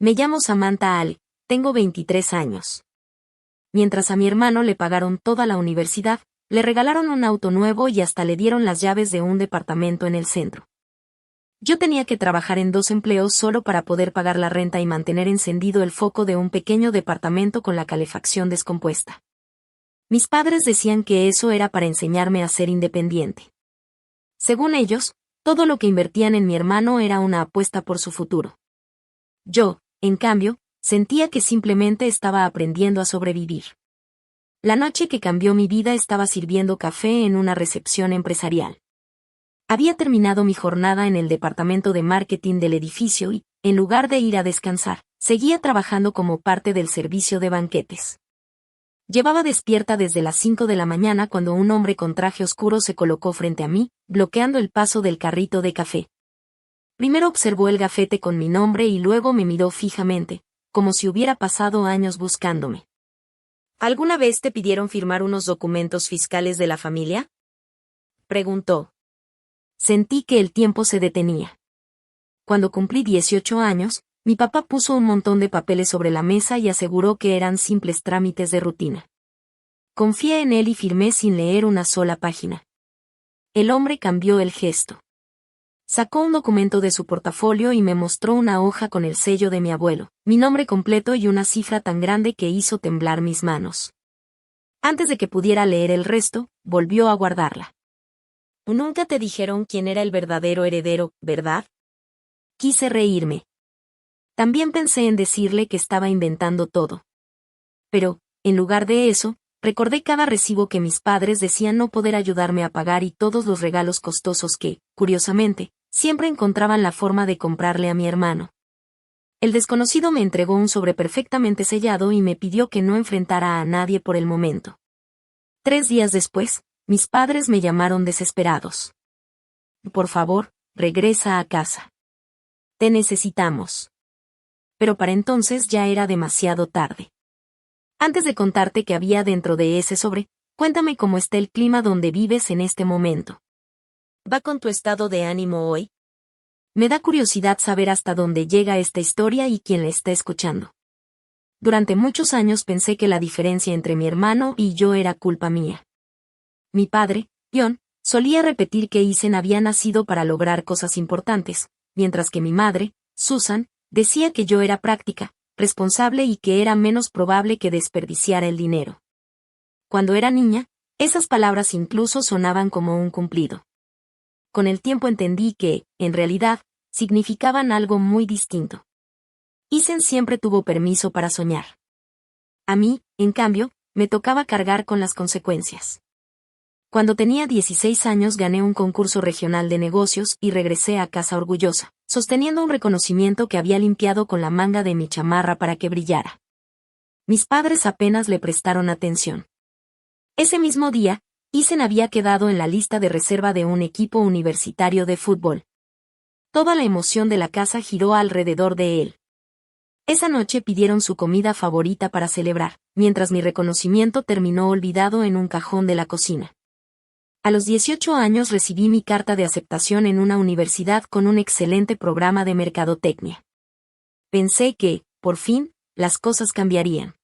Me llamo Samantha Al, tengo 23 años. Mientras a mi hermano le pagaron toda la universidad, le regalaron un auto nuevo y hasta le dieron las llaves de un departamento en el centro. Yo tenía que trabajar en 2 empleos solo para poder pagar la renta y mantener encendido el foco de un pequeño departamento con la calefacción descompuesta. Mis padres decían que eso era para enseñarme a ser independiente. Según ellos, todo lo que invertían en mi hermano era una apuesta por su futuro. Yo, en cambio, sentía que simplemente estaba aprendiendo a sobrevivir. La noche que cambió mi vida estaba sirviendo café en una recepción empresarial. Había terminado mi jornada en el departamento de marketing del edificio y, en lugar de ir a descansar, seguía trabajando como parte del servicio de banquetes. Llevaba despierta desde las 5 de la mañana cuando un hombre con traje oscuro se colocó frente a mí, bloqueando el paso del carrito de café. Primero observó el gafete con mi nombre y luego me miró fijamente, como si hubiera pasado años buscándome. ¿Alguna vez te pidieron firmar unos documentos fiscales de la familia?, preguntó. Sentí que el tiempo se detenía. Cuando cumplí 18 años, mi papá puso un montón de papeles sobre la mesa y aseguró que eran simples trámites de rutina. Confié en él y firmé sin leer una sola página. El hombre cambió el gesto. Sacó un documento de su portafolio y me mostró una hoja con el sello de mi abuelo, mi nombre completo y una cifra tan grande que hizo temblar mis manos. Antes de que pudiera leer el resto, volvió a guardarla. Nunca te dijeron quién era el verdadero heredero, ¿verdad? Quise reírme. También pensé en decirle que estaba inventando todo. Pero, en lugar de eso, recordé cada recibo que mis padres decían no poder ayudarme a pagar y todos los regalos costosos que, curiosamente, siempre encontraban la forma de comprarle a mi hermano. El desconocido me entregó un sobre perfectamente sellado y me pidió que no enfrentara a nadie por el momento. 3 días después, mis padres me llamaron desesperados. Por favor, regresa a casa. Te necesitamos. Pero para entonces ya era demasiado tarde. Antes de contarte qué había dentro de ese sobre, cuéntame cómo está el clima donde vives en este momento. ¿Va con tu estado de ánimo hoy? Me da curiosidad saber hasta dónde llega esta historia y quién la está escuchando. Durante muchos años pensé que la diferencia entre mi hermano y yo era culpa mía. Mi padre, John, solía repetir que Eisen había nacido para lograr cosas importantes, mientras que mi madre, Susan, decía que yo era práctica, responsable y que era menos probable que desperdiciara el dinero. Cuando era niña, esas palabras incluso sonaban como un cumplido. Con el tiempo entendí que, en realidad, significaban algo muy distinto. Eisen siempre tuvo permiso para soñar. A mí, en cambio, me tocaba cargar con las consecuencias. Cuando tenía 16 años gané un concurso regional de negocios y regresé a casa orgullosa, sosteniendo un reconocimiento que había limpiado con la manga de mi chamarra para que brillara. Mis padres apenas le prestaron atención. Ese mismo día, Eisen había quedado en la lista de reserva de un equipo universitario de fútbol. Toda la emoción de la casa giró alrededor de él. Esa noche pidieron su comida favorita para celebrar, mientras mi reconocimiento terminó olvidado en un cajón de la cocina. A los 18 años recibí mi carta de aceptación en una universidad con un excelente programa de mercadotecnia. Pensé que, por fin, las cosas cambiarían.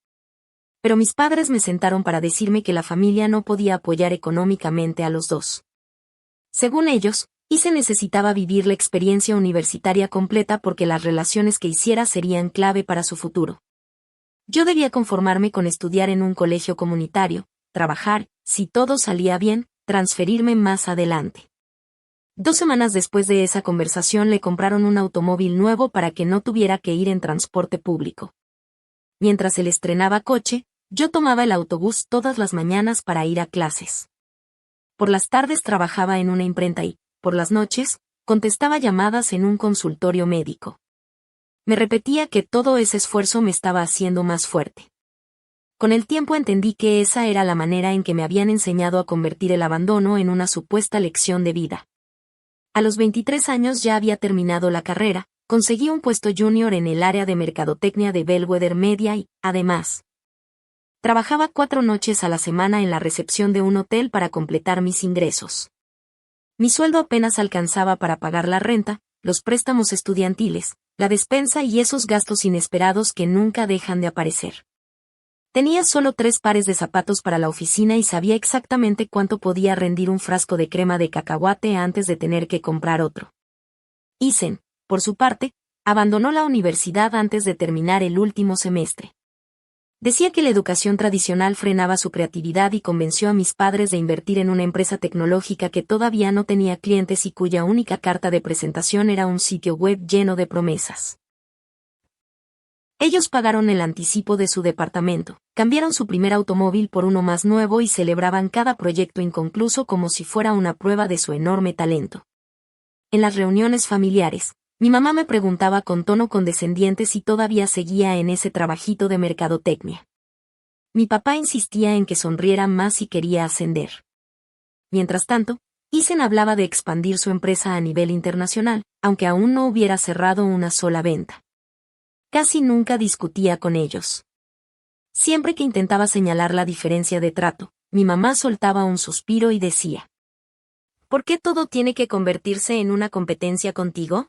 Pero mis padres me sentaron para decirme que la familia no podía apoyar económicamente a los dos. Según ellos, Eisen necesitaba vivir la experiencia universitaria completa porque las relaciones que hiciera serían clave para su futuro. Yo debía conformarme con estudiar en un colegio comunitario, trabajar, si todo salía bien, transferirme más adelante. 2 semanas después de esa conversación le compraron un automóvil nuevo para que no tuviera que ir en transporte público. Mientras él estrenaba coche, yo tomaba el autobús todas las mañanas para ir a clases. Por las tardes trabajaba en una imprenta y, por las noches, contestaba llamadas en un consultorio médico. Me repetía que todo ese esfuerzo me estaba haciendo más fuerte. Con el tiempo entendí que esa era la manera en que me habían enseñado a convertir el abandono en una supuesta lección de vida. A los 23 años ya había terminado la carrera, conseguí un puesto junior en el área de mercadotecnia de Bellwether Media y, además, trabajaba 4 noches a la semana en la recepción de un hotel para completar mis ingresos. Mi sueldo apenas alcanzaba para pagar la renta, los préstamos estudiantiles, la despensa y esos gastos inesperados que nunca dejan de aparecer. Tenía solo 3 pares de zapatos para la oficina y sabía exactamente cuánto podía rendir un frasco de crema de cacahuate antes de tener que comprar otro. Isen, por su parte, abandonó la universidad antes de terminar el último semestre. Decía que la educación tradicional frenaba su creatividad y convenció a mis padres de invertir en una empresa tecnológica que todavía no tenía clientes y cuya única carta de presentación era un sitio web lleno de promesas. Ellos pagaron el anticipo de su departamento, cambiaron su primer automóvil por uno más nuevo y celebraban cada proyecto inconcluso como si fuera una prueba de su enorme talento. En las reuniones familiares, mi mamá me preguntaba con tono condescendiente si todavía seguía en ese trabajito de mercadotecnia. Mi papá insistía en que sonriera más si quería ascender. Mientras tanto, Isen hablaba de expandir su empresa a nivel internacional, aunque aún no hubiera cerrado una sola venta. Casi nunca discutía con ellos. Siempre que intentaba señalar la diferencia de trato, mi mamá soltaba un suspiro y decía: ¿por qué todo tiene que convertirse en una competencia contigo?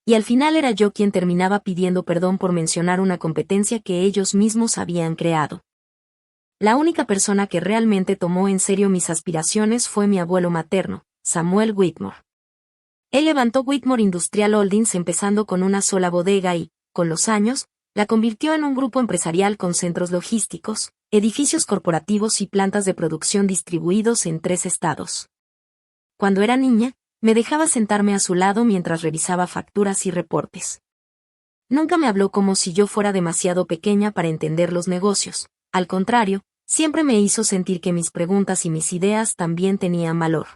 Y al final era yo quien terminaba pidiendo perdón por mencionar una competencia que ellos mismos habían creado. La única persona que realmente tomó en serio mis aspiraciones fue mi abuelo materno, Samuel Whitmore. Él levantó Whitmore Industrial Holdings empezando con una sola bodega y, con los años, la convirtió en un grupo empresarial con centros logísticos, edificios corporativos y plantas de producción distribuidos en 3 estados. Cuando era niña, me dejaba sentarme a su lado mientras revisaba facturas y reportes. Nunca me habló como si yo fuera demasiado pequeña para entender los negocios, al contrario, siempre me hizo sentir que mis preguntas y mis ideas también tenían valor.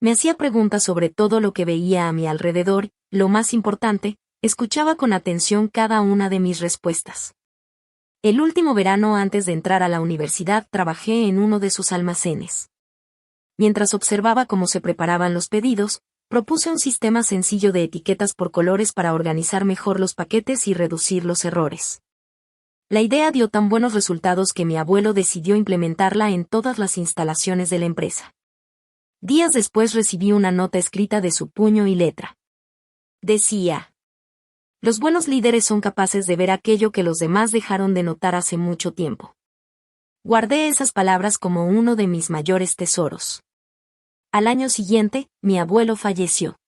Me hacía preguntas sobre todo lo que veía a mi alrededor, lo más importante, escuchaba con atención cada una de mis respuestas. El último verano antes de entrar a la universidad trabajé en uno de sus almacenes. Mientras observaba cómo se preparaban los pedidos, propuse un sistema sencillo de etiquetas por colores para organizar mejor los paquetes y reducir los errores. La idea dio tan buenos resultados que mi abuelo decidió implementarla en todas las instalaciones de la empresa. Días después recibí una nota escrita de su puño y letra. Decía: los buenos líderes son capaces de ver aquello que los demás dejaron de notar hace mucho tiempo. Guardé esas palabras como uno de mis mayores tesoros. Al año siguiente, mi abuelo falleció.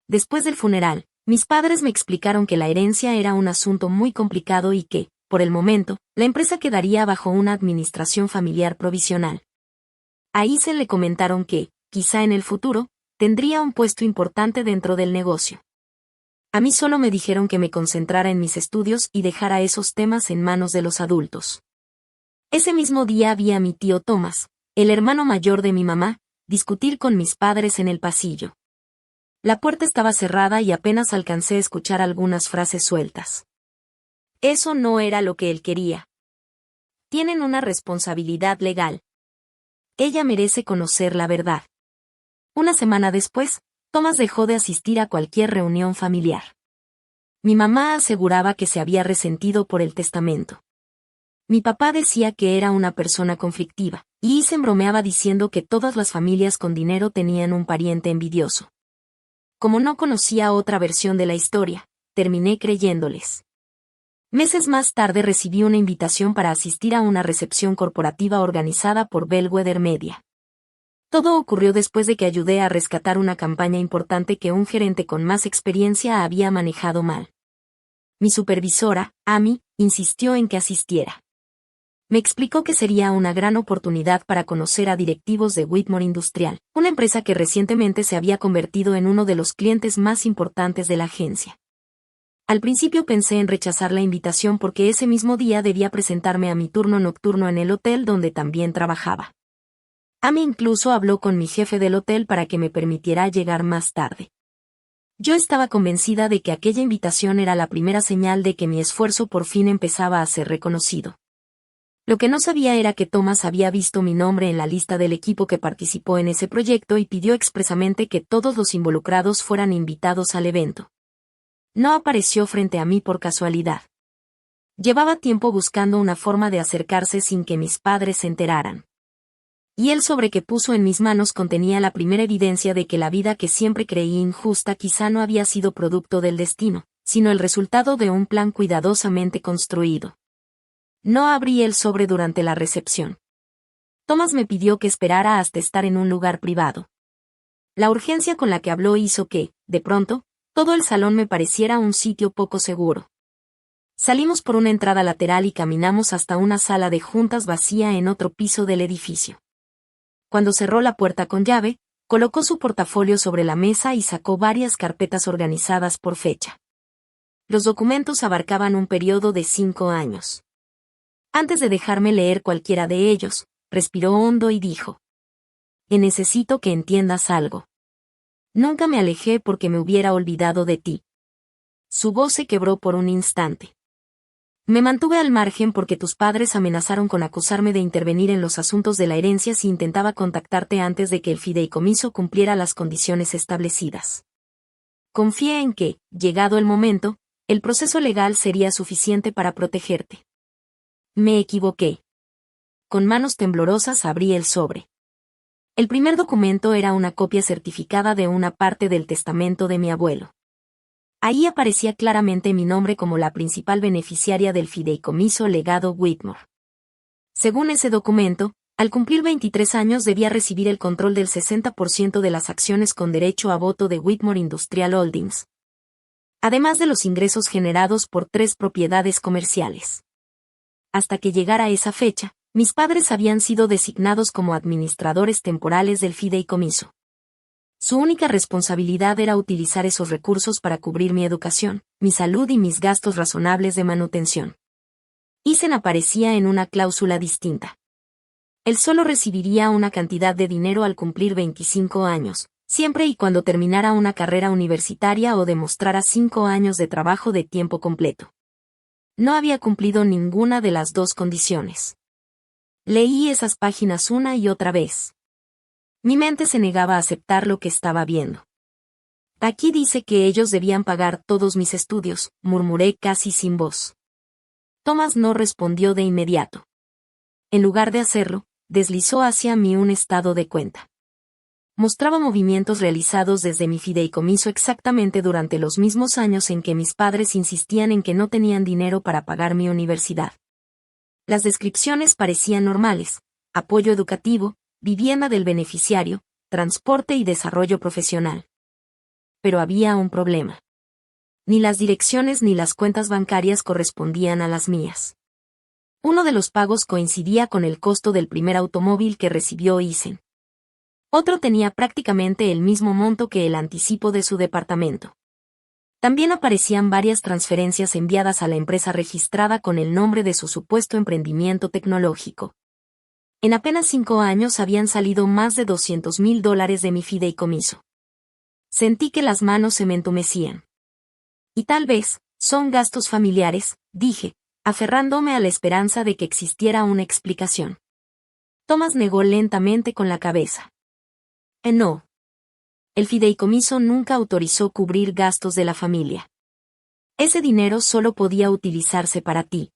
Después del funeral, mis padres me explicaron que la herencia era un asunto muy complicado y que, por el momento, la empresa quedaría bajo una administración familiar provisional. A Isen le comentaron que, quizá en el futuro, tendría un puesto importante dentro del negocio. A mí solo me dijeron que me concentrara en mis estudios y dejara esos temas en manos de los adultos. Ese mismo día vi a mi tío Thomas, el hermano mayor de mi mamá, discutir con mis padres en el pasillo. La puerta estaba cerrada y apenas alcancé a escuchar algunas frases sueltas. Eso no era lo que él quería. Tienen una responsabilidad legal. Ella merece conocer la verdad. Una semana después, Thomas dejó de asistir a cualquier reunión familiar. Mi mamá aseguraba que se había resentido por el testamento. Mi papá decía que era una persona conflictiva, y Isen bromeaba diciendo que todas las familias con dinero tenían un pariente envidioso. Como no conocía otra versión de la historia, terminé creyéndoles. Meses más tarde recibí una invitación para asistir a una recepción corporativa organizada por Bellwether Media. Todo ocurrió después de que ayudé a rescatar una campaña importante que un gerente con más experiencia había manejado mal. Mi supervisora, Amy, insistió en que asistiera. Me explicó que sería una gran oportunidad para conocer a directivos de Whitmore Industrial, una empresa que recientemente se había convertido en uno de los clientes más importantes de la agencia. Al principio pensé en rechazar la invitación porque ese mismo día debía presentarme a mi turno nocturno en el hotel donde también trabajaba. Amy incluso habló con mi jefe del hotel para que me permitiera llegar más tarde. Yo estaba convencida de que aquella invitación era la primera señal de que mi esfuerzo por fin empezaba a ser reconocido. Lo que no sabía era que Thomas había visto mi nombre en la lista del equipo que participó en ese proyecto y pidió expresamente que todos los involucrados fueran invitados al evento. No apareció frente a mí por casualidad. Llevaba tiempo buscando una forma de acercarse sin que mis padres se enteraran. Y el sobre que puso en mis manos contenía la primera evidencia de que la vida que siempre creí injusta quizá no había sido producto del destino, sino el resultado de un plan cuidadosamente construido. No abrí el sobre durante la recepción. Thomas me pidió que esperara hasta estar en un lugar privado. La urgencia con la que habló hizo que, de pronto, todo el salón me pareciera un sitio poco seguro. Salimos por una entrada lateral y caminamos hasta una sala de juntas vacía en otro piso del edificio. Cuando cerró la puerta con llave, colocó su portafolio sobre la mesa y sacó varias carpetas organizadas por fecha. Los documentos abarcaban un periodo de 5 años. Antes de dejarme leer cualquiera de ellos, respiró hondo y dijo: necesito que entiendas algo. Nunca me alejé porque me hubiera olvidado de ti. Su voz se quebró por un instante. Me mantuve al margen porque tus padres amenazaron con acusarme de intervenir en los asuntos de la herencia si intentaba contactarte antes de que el fideicomiso cumpliera las condiciones establecidas. Confié en que, llegado el momento, el proceso legal sería suficiente para protegerte. Me equivoqué. Con manos temblorosas abrí el sobre. El primer documento era una copia certificada de una parte del testamento de mi abuelo. Ahí aparecía claramente mi nombre como la principal beneficiaria del fideicomiso legado Whitmore. Según ese documento, al cumplir 23 años debía recibir el control del 60% de las acciones con derecho a voto de Whitmore Industrial Holdings, además de los ingresos generados por 3 propiedades comerciales. Hasta que llegara esa fecha, mis padres habían sido designados como administradores temporales del fideicomiso. Su única responsabilidad era utilizar esos recursos para cubrir mi educación, mi salud y mis gastos razonables de manutención. Eason aparecía en una cláusula distinta. Él solo recibiría una cantidad de dinero al cumplir 25 años, siempre y cuando terminara una carrera universitaria o demostrara 5 años de trabajo de tiempo completo. No había cumplido ninguna de las 2 condiciones. Leí esas páginas una y otra vez. Mi mente se negaba a aceptar lo que estaba viendo. Aquí dice que ellos debían pagar todos mis estudios, murmuré casi sin voz. Thomas no respondió de inmediato. En lugar de hacerlo, deslizó hacia mí un estado de cuenta. Mostraba movimientos realizados desde mi fideicomiso exactamente durante los mismos años en que mis padres insistían en que no tenían dinero para pagar mi universidad. Las descripciones parecían normales: apoyo educativo, vivienda del beneficiario, transporte y desarrollo profesional. Pero había un problema. Ni las direcciones ni las cuentas bancarias correspondían a las mías. Uno de los pagos coincidía con el costo del primer automóvil que recibió Eason. Otro tenía prácticamente el mismo monto que el anticipo de su departamento. También aparecían varias transferencias enviadas a la empresa registrada con el nombre de su supuesto emprendimiento tecnológico. En apenas 5 años habían salido más de $200,000 de mi fideicomiso. Sentí que las manos se me entumecían. Y tal vez, son gastos familiares, dije, aferrándome a la esperanza de que existiera una explicación. Thomas negó lentamente con la cabeza. No. El fideicomiso nunca autorizó cubrir gastos de la familia. Ese dinero solo podía utilizarse para ti.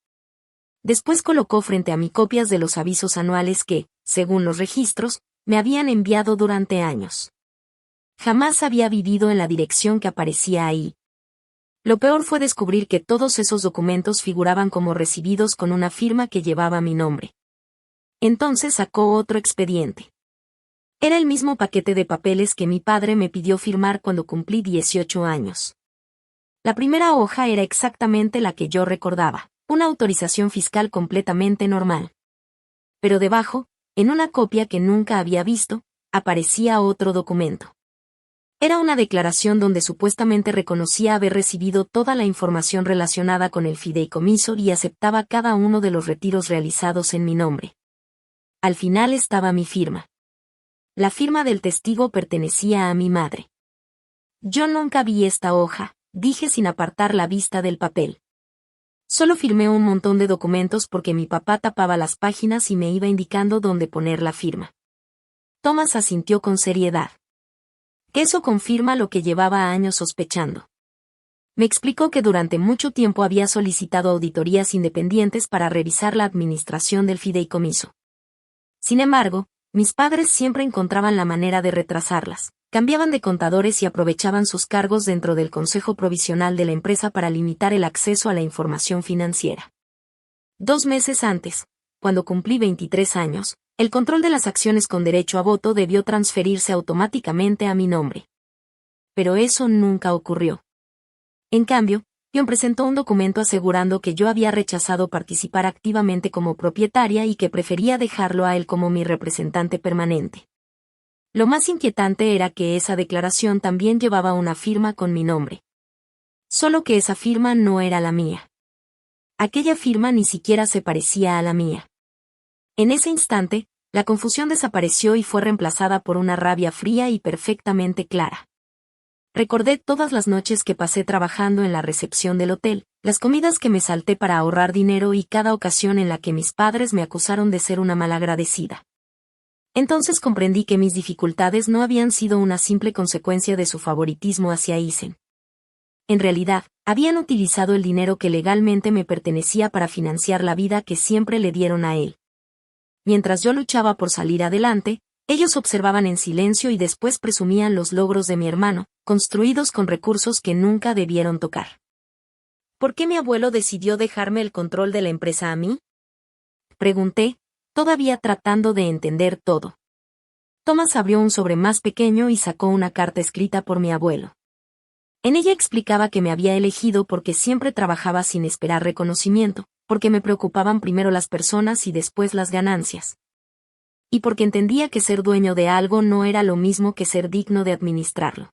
Después colocó frente a mí copias de los avisos anuales que, según los registros, me habían enviado durante años. Jamás había vivido en la dirección que aparecía ahí. Lo peor fue descubrir que todos esos documentos figuraban como recibidos con una firma que llevaba mi nombre. Entonces sacó otro expediente. Era el mismo paquete de papeles que mi padre me pidió firmar cuando cumplí 18 años. La primera hoja era exactamente la que yo recordaba. Una autorización fiscal completamente normal. Pero debajo, en una copia que nunca había visto, aparecía otro documento. Era una declaración donde supuestamente reconocía haber recibido toda la información relacionada con el fideicomiso y aceptaba cada uno de los retiros realizados en mi nombre. Al final estaba mi firma. La firma del testigo pertenecía a mi madre. Yo nunca vi esta hoja, dije sin apartar la vista del papel. Solo firmé un montón de documentos porque mi papá tapaba las páginas y me iba indicando dónde poner la firma. Thomas asintió con seriedad. Eso confirma lo que llevaba años sospechando. Me explicó que durante mucho tiempo había solicitado auditorías independientes para revisar la administración del fideicomiso. Sin embargo, mis padres siempre encontraban la manera de retrasarlas, cambiaban de contadores y aprovechaban sus cargos dentro del Consejo Provisional de la empresa para limitar el acceso a la información financiera. 2 meses antes, cuando cumplí 23 años, el control de las acciones con derecho a voto debió transferirse automáticamente a mi nombre. Pero eso nunca ocurrió. En cambio, John presentó un documento asegurando que yo había rechazado participar activamente como propietaria y que prefería dejarlo a él como mi representante permanente. Lo más inquietante era que esa declaración también llevaba una firma con mi nombre. Solo que esa firma no era la mía. Aquella firma ni siquiera se parecía a la mía. En ese instante, la confusión desapareció y fue reemplazada por una rabia fría y perfectamente clara. Recordé todas las noches que pasé trabajando en la recepción del hotel, las comidas que me salté para ahorrar dinero y cada ocasión en la que mis padres me acusaron de ser una malagradecida. Entonces comprendí que mis dificultades no habían sido una simple consecuencia de su favoritismo hacia Isen. En realidad, habían utilizado el dinero que legalmente me pertenecía para financiar la vida que siempre le dieron a él. Mientras yo luchaba por salir adelante, ellos observaban en silencio y después presumían los logros de mi hermano, construidos con recursos que nunca debieron tocar. ¿Por qué mi abuelo decidió dejarme el control de la empresa a mí? Pregunté, todavía tratando de entender todo. Thomas abrió un sobre más pequeño y sacó una carta escrita por mi abuelo. En ella explicaba que me había elegido porque siempre trabajaba sin esperar reconocimiento, porque me preocupaban primero las personas y después las ganancias. Y porque entendía que ser dueño de algo no era lo mismo que ser digno de administrarlo.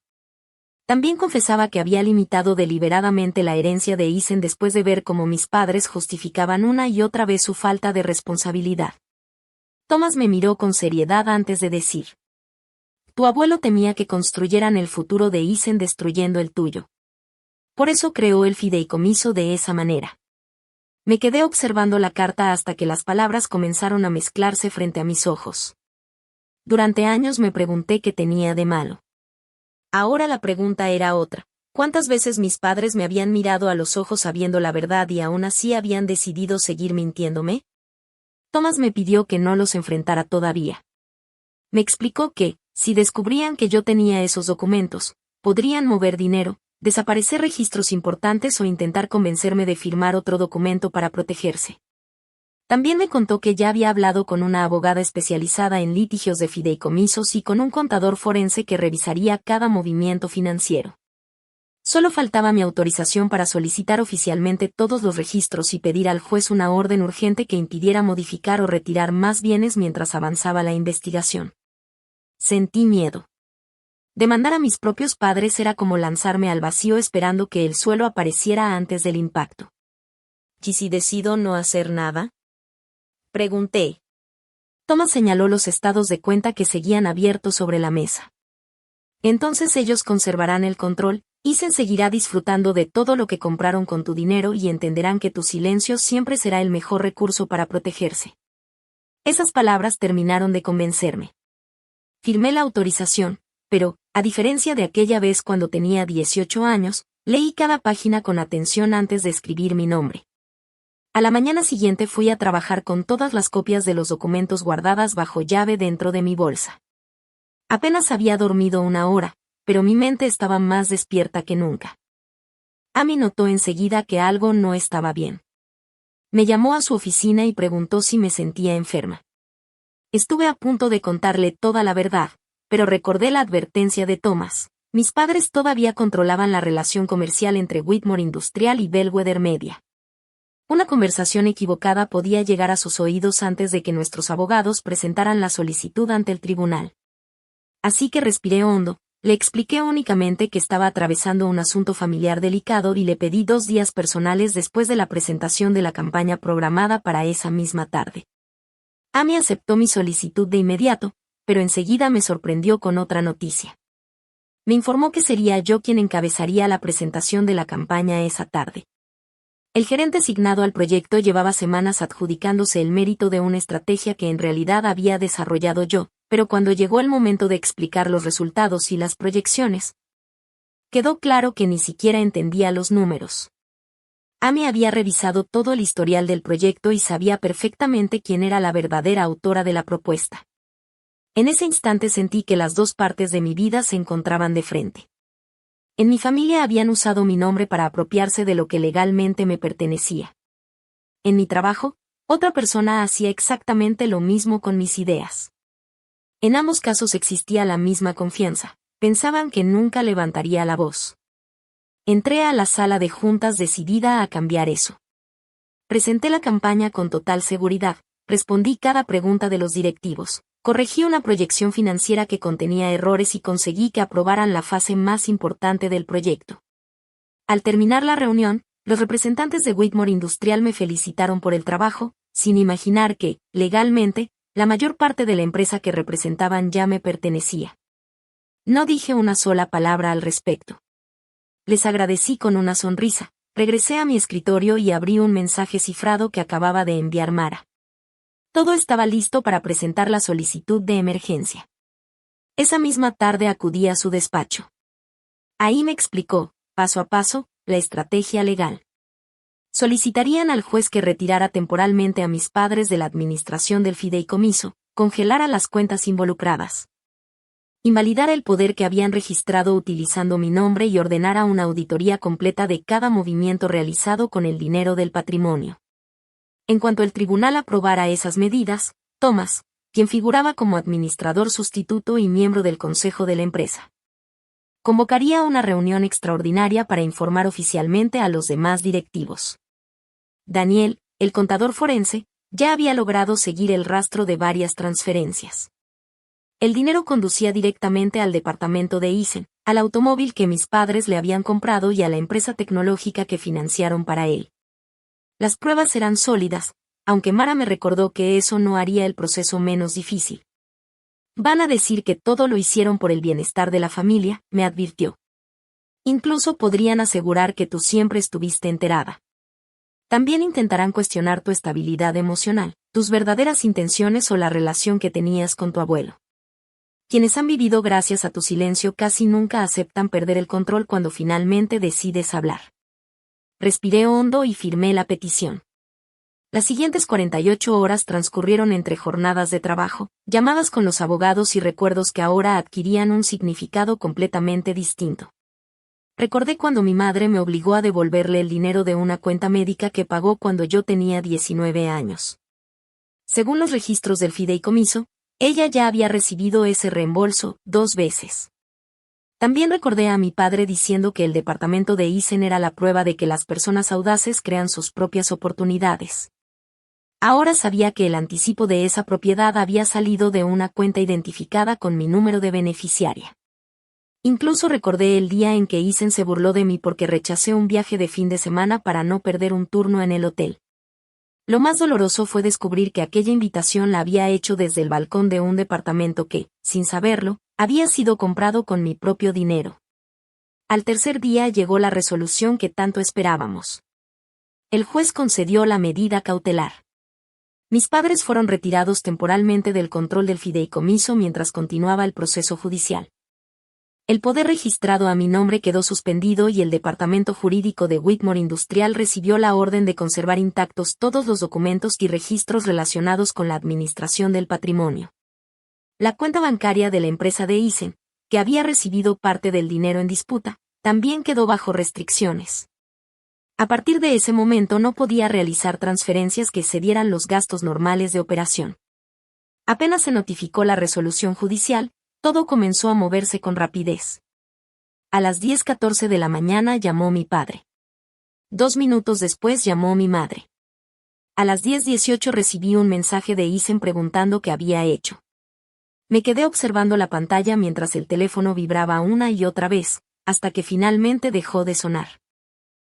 También confesaba que había limitado deliberadamente la herencia de Isen después de ver cómo mis padres justificaban una y otra vez su falta de responsabilidad. Thomas me miró con seriedad antes de decir: tu abuelo temía que construyeran el futuro de Isen destruyendo el tuyo. Por eso creó el fideicomiso de esa manera. Me quedé observando la carta hasta que las palabras comenzaron a mezclarse frente a mis ojos. Durante años me pregunté qué tenía de malo. Ahora la pregunta era otra. ¿Cuántas veces mis padres me habían mirado a los ojos sabiendo la verdad y aún así habían decidido seguir mintiéndome? Thomas me pidió que no los enfrentara todavía. Me explicó que, si descubrían que yo tenía esos documentos, podrían mover dinero, desaparecer registros importantes o intentar convencerme de firmar otro documento para protegerse. También me contó que ya había hablado con una abogada especializada en litigios de fideicomisos y con un contador forense que revisaría cada movimiento financiero. Solo faltaba mi autorización para solicitar oficialmente todos los registros y pedir al juez una orden urgente que impidiera modificar o retirar más bienes mientras avanzaba la investigación. Sentí miedo. Demandar a mis propios padres era como lanzarme al vacío esperando que el suelo apareciera antes del impacto. ¿Y si decido no hacer nada? Pregunté. Thomas señaló los estados de cuenta que seguían abiertos sobre la mesa. Entonces ellos conservarán el control, Isen seguirá disfrutando de todo lo que compraron con tu dinero y entenderán que tu silencio siempre será el mejor recurso para protegerse. Esas palabras terminaron de convencerme. Firmé la autorización, pero, a diferencia de aquella vez cuando tenía 18 años, leí cada página con atención antes de escribir mi nombre. A la mañana siguiente fui a trabajar con todas las copias de los documentos guardadas bajo llave dentro de mi bolsa. Apenas había dormido una hora, pero mi mente estaba más despierta que nunca. Amy notó enseguida que algo no estaba bien. Me llamó a su oficina y preguntó si me sentía enferma. Estuve a punto de contarle toda la verdad, pero recordé la advertencia de Thomas. Mis padres todavía controlaban la relación comercial entre Whitmore Industrial y Bellwether Media. Una conversación equivocada podía llegar a sus oídos antes de que nuestros abogados presentaran la solicitud ante el tribunal. Así que respiré hondo, le expliqué únicamente que estaba atravesando un asunto familiar delicado y le pedí 2 días personales después de la presentación de la campaña programada para esa misma tarde. Amy aceptó mi solicitud de inmediato, pero enseguida me sorprendió con otra noticia. Me informó que sería yo quien encabezaría la presentación de la campaña esa tarde. El gerente asignado al proyecto llevaba semanas adjudicándose el mérito de una estrategia que en realidad había desarrollado yo, pero cuando llegó el momento de explicar los resultados y las proyecciones, quedó claro que ni siquiera entendía los números. Amy había revisado todo el historial del proyecto y sabía perfectamente quién era la verdadera autora de la propuesta. En ese instante sentí que las dos partes de mi vida se encontraban de frente. En mi familia habían usado mi nombre para apropiarse de lo que legalmente me pertenecía. En mi trabajo, otra persona hacía exactamente lo mismo con mis ideas. En ambos casos existía la misma confianza. Pensaban que nunca levantaría la voz. Entré a la sala de juntas decidida a cambiar eso. Presenté la campaña con total seguridad, respondí cada pregunta de los directivos, corregí una proyección financiera que contenía errores y conseguí que aprobaran la fase más importante del proyecto. Al terminar la reunión, los representantes de Whitmore Industrial me felicitaron por el trabajo, sin imaginar que, legalmente, la mayor parte de la empresa que representaban ya me pertenecía. No dije una sola palabra al respecto. Les agradecí con una sonrisa, regresé a mi escritorio y abrí un mensaje cifrado que acababa de enviar Mara. Todo estaba listo para presentar la solicitud de emergencia. Esa misma tarde acudí a su despacho. Ahí me explicó, paso a paso, la estrategia legal. Solicitarían al juez que retirara temporalmente a mis padres de la administración del fideicomiso, congelara las cuentas involucradas, invalidara el poder que habían registrado utilizando mi nombre y ordenara una auditoría completa de cada movimiento realizado con el dinero del patrimonio. En cuanto el tribunal aprobara esas medidas, Thomas, quien figuraba como administrador sustituto y miembro del consejo de la empresa, convocaría una reunión extraordinaria para informar oficialmente a los demás directivos. Daniel, el contador forense, ya había logrado seguir el rastro de varias transferencias. El dinero conducía directamente al departamento de Eisen, al automóvil que mis padres le habían comprado y a la empresa tecnológica que financiaron para él. Las pruebas eran sólidas, aunque Mara me recordó que eso no haría el proceso menos difícil. Van a decir que todo lo hicieron por el bienestar de la familia, me advirtió. Incluso podrían asegurar que tú siempre estuviste enterada. También intentarán cuestionar tu estabilidad emocional, tus verdaderas intenciones o la relación que tenías con tu abuelo. Quienes han vivido gracias a tu silencio casi nunca aceptan perder el control cuando finalmente decides hablar. Respiré hondo y firmé la petición. Las siguientes 48 horas transcurrieron entre jornadas de trabajo, llamadas con los abogados y recuerdos que ahora adquirían un significado completamente distinto. Recordé cuando mi madre me obligó a devolverle el dinero de una cuenta médica que pagó cuando yo tenía 19 años. Según los registros del fideicomiso, ella ya había recibido ese reembolso 2 veces. También recordé a mi padre diciendo que el departamento de Eisen era la prueba de que las personas audaces crean sus propias oportunidades. Ahora sabía que el anticipo de esa propiedad había salido de una cuenta identificada con mi número de beneficiaria. Incluso recordé el día en que Eisen se burló de mí porque rechacé un viaje de fin de semana para no perder un turno en el hotel. Lo más doloroso fue descubrir que aquella invitación la había hecho desde el balcón de un departamento que, sin saberlo, había sido comprado con mi propio dinero. Al tercer día llegó la resolución que tanto esperábamos. El juez concedió la medida cautelar. Mis padres fueron retirados temporalmente del control del fideicomiso mientras continuaba el proceso judicial. El poder registrado a mi nombre quedó suspendido y el departamento jurídico de Whitmore Industrial recibió la orden de conservar intactos todos los documentos y registros relacionados con la administración del patrimonio. La cuenta bancaria de la empresa de Eisen, que había recibido parte del dinero en disputa, también quedó bajo restricciones. A partir de ese momento no podía realizar transferencias que excedieran los gastos normales de operación. Apenas se notificó la resolución judicial, todo comenzó a moverse con rapidez. A las 10:14 de la mañana llamó mi padre. 2 minutos después llamó mi madre. A las 10:18 recibí un mensaje de Eisen preguntando qué había hecho. Me quedé observando la pantalla mientras el teléfono vibraba una y otra vez, hasta que finalmente dejó de sonar.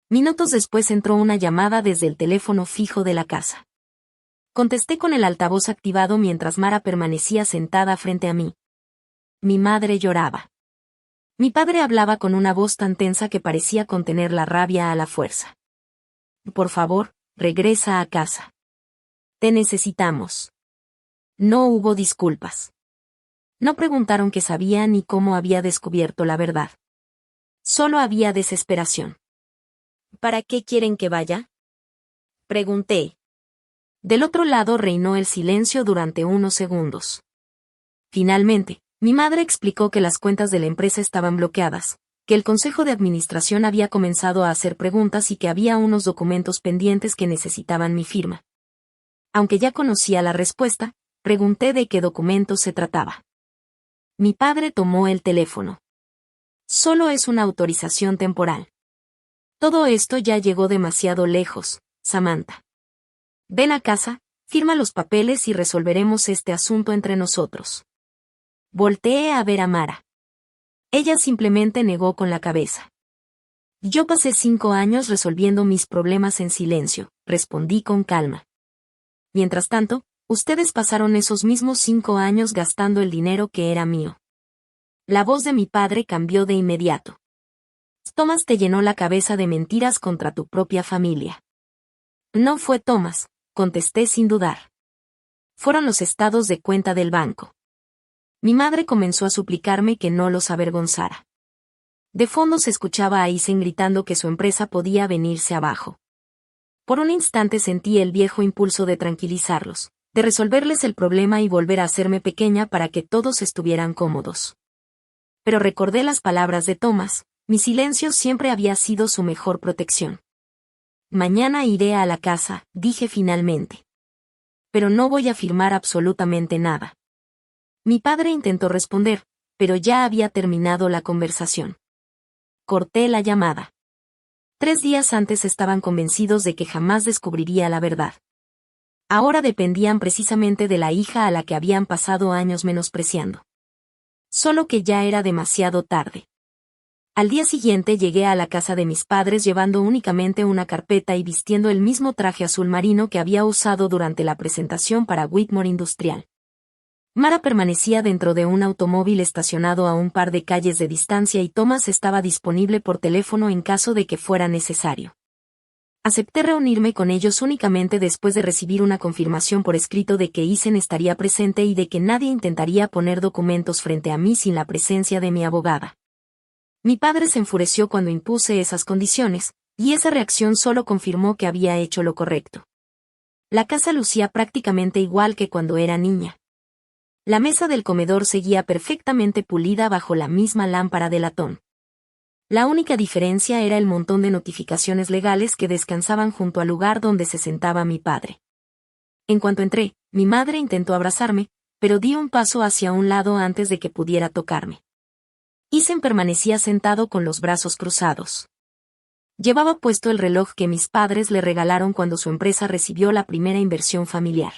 Minutos después entró una llamada desde el teléfono fijo de la casa. Contesté con el altavoz activado mientras Mara permanecía sentada frente a mí. Mi madre lloraba. Mi padre hablaba con una voz tan tensa que parecía contener la rabia a la fuerza. Por favor, regresa a casa. Te necesitamos. No hubo disculpas. No preguntaron qué sabía ni cómo había descubierto la verdad. Solo había desesperación. ¿Para qué quieren que vaya? Pregunté. Del otro lado reinó el silencio durante unos segundos. Finalmente, mi madre explicó que las cuentas de la empresa estaban bloqueadas, que el consejo de administración había comenzado a hacer preguntas y que había unos documentos pendientes que necesitaban mi firma. Aunque ya conocía la respuesta, pregunté de qué documentos se trataba. Mi padre tomó el teléfono. Solo es una autorización temporal. Todo esto ya llegó demasiado lejos, Samantha. Ven a casa, firma los papeles y resolveremos este asunto entre nosotros. Volteé a ver a Mara. Ella simplemente negó con la cabeza. Yo pasé 5 años resolviendo mis problemas en silencio, respondí con calma. Mientras tanto, ustedes pasaron esos mismos 5 años gastando el dinero que era mío. La voz de mi padre cambió de inmediato. Thomas te llenó la cabeza de mentiras contra tu propia familia. No fue Thomas, contesté sin dudar. Fueron los estados de cuenta del banco. Mi madre comenzó a suplicarme que no los avergonzara. De fondo se escuchaba a Aizen gritando que su empresa podía venirse abajo. Por un instante sentí el viejo impulso de tranquilizarlos, de resolverles el problema y volver a hacerme pequeña para que todos estuvieran cómodos. Pero recordé las palabras de Thomas, mi silencio siempre había sido su mejor protección. Mañana iré a la casa, dije finalmente. Pero no voy a firmar absolutamente nada. Mi padre intentó responder, pero ya había terminado la conversación. Corté la llamada. 3 días antes estaban convencidos de que jamás descubriría la verdad. Ahora dependían precisamente de la hija a la que habían pasado años menospreciando. Solo que ya era demasiado tarde. Al día siguiente llegué a la casa de mis padres llevando únicamente una carpeta y vistiendo el mismo traje azul marino que había usado durante la presentación para Whitmore Industrial. Mara permanecía dentro de un automóvil estacionado a un par de calles de distancia y Thomas estaba disponible por teléfono en caso de que fuera necesario. Acepté reunirme con ellos únicamente después de recibir una confirmación por escrito de que Aizen estaría presente y de que nadie intentaría poner documentos frente a mí sin la presencia de mi abogada. Mi padre se enfureció cuando impuse esas condiciones, y esa reacción solo confirmó que había hecho lo correcto. La casa lucía prácticamente igual que cuando era niña. La mesa del comedor seguía perfectamente pulida bajo la misma lámpara de latón. La única diferencia era el montón de notificaciones legales que descansaban junto al lugar donde se sentaba mi padre. En cuanto entré, mi madre intentó abrazarme, pero di un paso hacia un lado antes de que pudiera tocarme. Aizen permanecía sentado con los brazos cruzados. Llevaba puesto el reloj que mis padres le regalaron cuando su empresa recibió la primera inversión familiar.